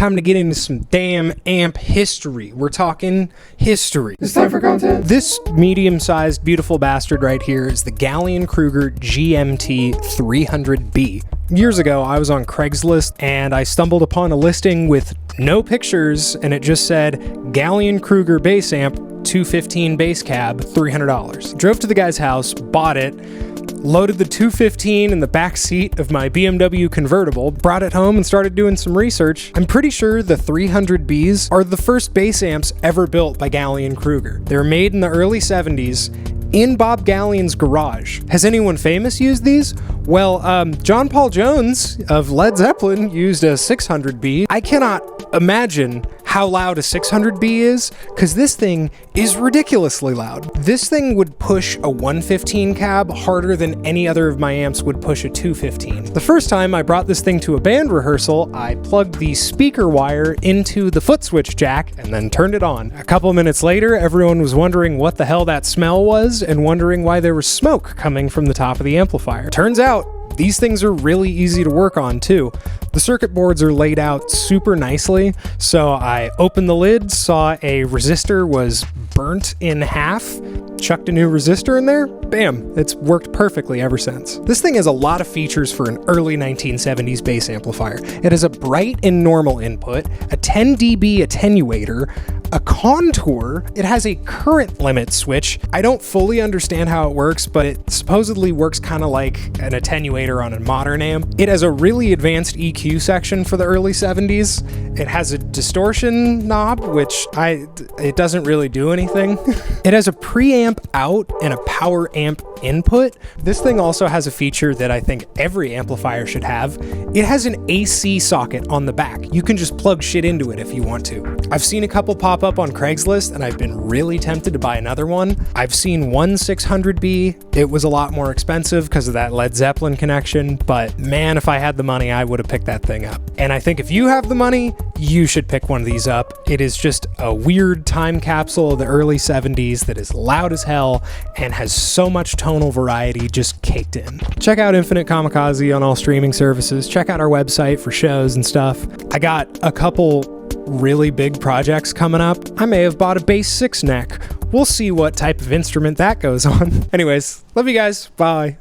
Time to get into some damn amp history. We're talking history. It's time for content. This medium-sized, beautiful bastard right here is the Gallien-Krueger GMT 300B. Years ago, I was on Craigslist and I stumbled upon a listing with no pictures, and it just said Gallien-Krueger bass amp, 215 bass cab, $300. Drove to the guy's house, bought it, loaded the 215 in the back seat of my BMW convertible, brought it home and started doing some research. I'm pretty sure the 300Bs are the first bass amps ever built by Gallien-Krueger. They were made in the early 70s in Bob Gallien's garage. Has anyone famous used these? Well, John Paul Jones of Led Zeppelin used a 600B. I cannot imagine how loud a 600B is, because this thing is ridiculously loud. This thing would push a 115 cab harder than any other of my amps would push a 215. The first time I brought this thing to a band rehearsal, I plugged the speaker wire into the foot switch jack and then turned it on. A couple minutes later, everyone was wondering what the hell that smell was and wondering why there was smoke coming from the top of the amplifier. Turns out, these things are really easy to work on too. The circuit boards are laid out super nicely, so I opened the lid, saw a resistor was burnt in half, chucked a new resistor in there, bam, it's worked perfectly ever since. This thing has a lot of features for an early 1970s bass amplifier. It has a bright and normal input, a 10 dB attenuator, a contour, it has a current limit switch. I don't fully understand how it works, but it supposedly works kind of like an attenuator on a modern amp. It has a really advanced EQ section for the early 70s. It has a distortion knob, which it doesn't really do anything. It has a preamp out and a power amp input. This thing also has a feature that I think every amplifier should have. It has an AC socket on the back. You can just plug shit into it if you want to. I've seen a couple pop up on Craigslist and I've been really tempted to buy another one. I've seen one 600B. It was a lot more expensive because of that Led Zeppelin connection, but man, if I had the money, I would have picked that thing up. And I think if you have the money, you should pick one of these up. It is just a weird time capsule of the early 70s that is loud as hell and has so much tonal variety just caked in. Check out Infinite Kamikaze on all streaming services. Check out our website for shows and stuff. I got a couple really big projects coming up. I may have bought a bass 6 neck. We'll see what type of instrument that goes on. Anyways, love you guys. Bye.